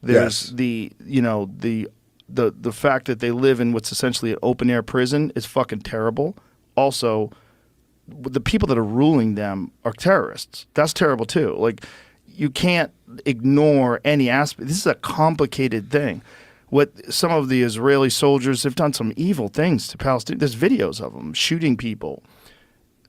There's Yes. the fact that they live in what's essentially an open air prison is fucking terrible. Also, the people that are ruling them are terrorists. That's terrible too. Like, you can't ignore any aspect. This is a complicated thing. What some of the Israeli soldiers have done, some evil things to Palestine. There's videos of them shooting people.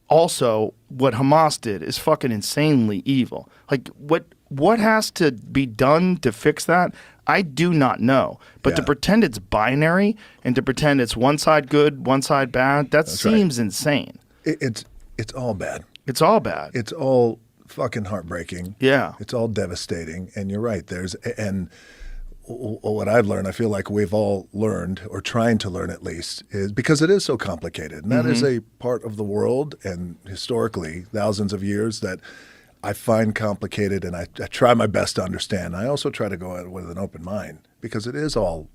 Also, what Hamas did is fucking insanely evil. Like, what has to be done to fix that? I do not know. But to pretend it's binary and to pretend it's one side good, one side bad, that seems insane. It's all bad. It's all bad. It's all fucking heartbreaking. Yeah. It's all devastating. And you're right. And what I've learned, I feel like we've all learned, or trying to learn at least, is because it is so complicated. And that is a part of the world, and historically, thousands of years, that I find complicated, and I try my best to understand. I also try to go at it with an open mind, because it is all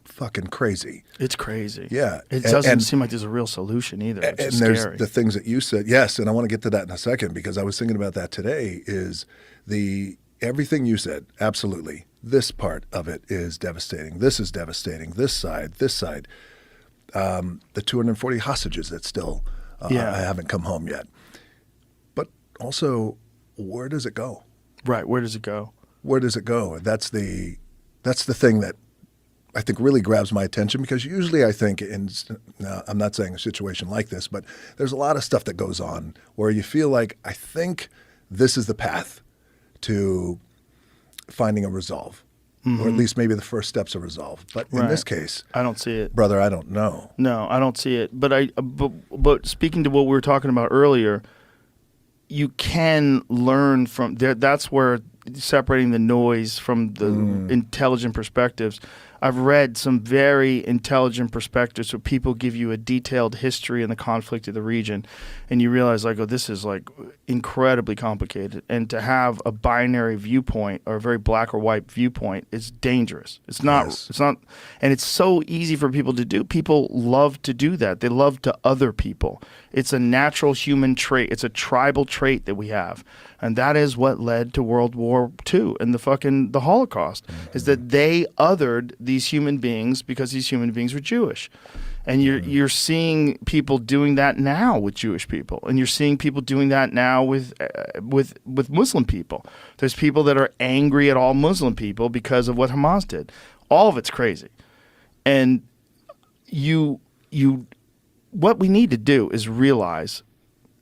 fucking crazy. It's crazy. Yeah. It doesn't seem like there's a real solution either. It's and just there's scary. the things that you said. Yes, and I want to get to that in a second, because I was thinking about that today, is everything you said, absolutely. This part of it is devastating. This is devastating. This side. The 240 hostages that still I haven't come home yet. But also, where does it go? Right. Where does it go? Where does it go? That's the thing that I think really grabs my attention, because usually I think now I'm not saying a situation like this, but there's a lot of stuff that goes on where you feel like, I think this is the path to finding a resolve, or at least maybe the first steps of resolve. But in this case, I don't see it, brother. I don't know. No, I don't see it. But speaking to what we were talking about earlier, you can learn from there. That's where separating the noise from the intelligent perspectives. I've read some very intelligent perspectives where people give you a detailed history and the conflict of the region, and you realize, like, oh, this is like incredibly complicated. And to have a binary viewpoint or a very black or white viewpoint is dangerous. It's not. Yes. It's not, and it's so easy for people to do. People love to do that. They love to other people. It's a natural human trait. It's a tribal trait that we have. And that is what led to World War II and the Holocaust, is that they othered these human beings because these human beings were Jewish. And you're seeing people doing that now with Jewish people, and you're seeing people doing that now with Muslim people. There's people that are angry at all Muslim people because of what Hamas did. All of it's crazy. And what we need to do is realize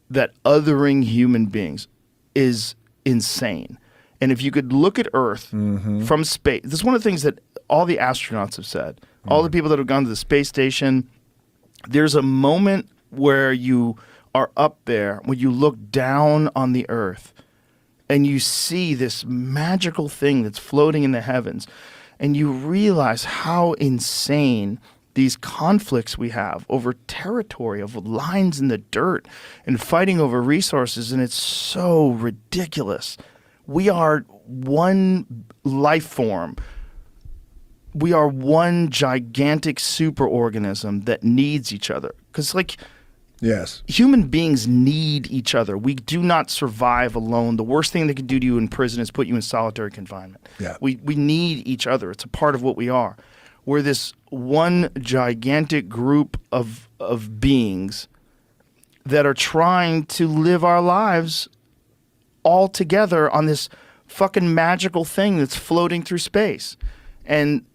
that othering human beings is insane. And if you could look at Earth from space, this is one of the things that all the astronauts have said, all the people that have gone to the space station, there's a moment where you are up there, when you look down on the Earth and you see this magical thing that's floating in the heavens, and you realize how insane these conflicts we have over territory, of lines in the dirt, and fighting over resources, and it's so ridiculous. We are one life form. We are one gigantic superorganism that needs each other. Because, like, Yes. human beings need each other. We do not survive alone. The worst thing they could do to you in prison is put you in solitary confinement. Yeah. We need each other. It's a part of what we are. We're this one gigantic group of beings that are trying to live our lives all together on this fucking magical thing that's floating through space. And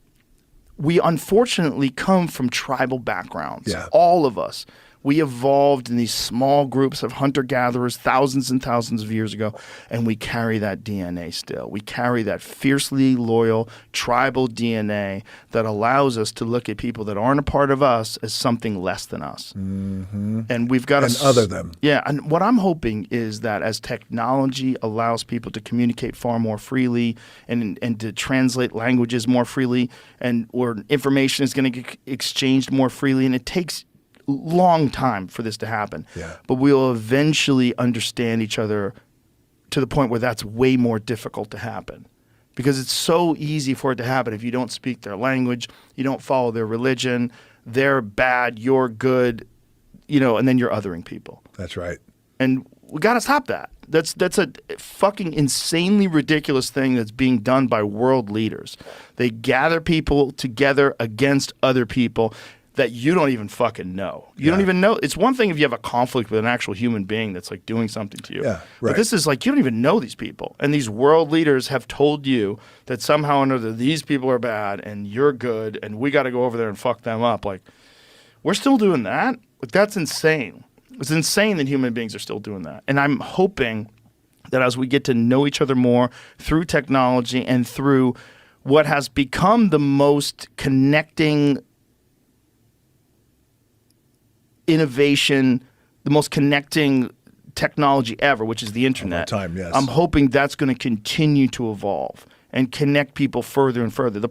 we unfortunately come from tribal backgrounds. Yeah. All of us. We evolved in these small groups of hunter-gatherers thousands and thousands of years ago, and we carry that DNA still. We carry that fiercely loyal tribal DNA that allows us to look at people that aren't a part of us as something less than us. And we've got to other them. Yeah, and what I'm hoping is that as technology allows people to communicate far more freely and to translate languages more freely, and or information is going to get exchanged more freely, and it takes long time for this to happen. Yeah. But we will eventually understand each other to the point where that's way more difficult to happen. Because it's so easy for it to happen if you don't speak their language, you don't follow their religion, they're bad, you're good, and then you're othering people. That's right. And we got to stop that. That's a fucking insanely ridiculous thing that's being done by world leaders. They gather people together against other people that you don't even fucking know. You don't even know. It's one thing if you have a conflict with an actual human being that's like doing something to you. Yeah, right. But this is like you don't even know these people. And these world leaders have told you that somehow or another these people are bad and you're good and we got to go over there and fuck them up. Like, we're still doing that? Like, that's insane. It's insane that human beings are still doing that. And I'm hoping that as we get to know each other more through technology and through what has become the most connecting innovation, the most connecting technology ever, which is the internet. Time, yes. I'm hoping that's going to continue to evolve and connect people further and further. The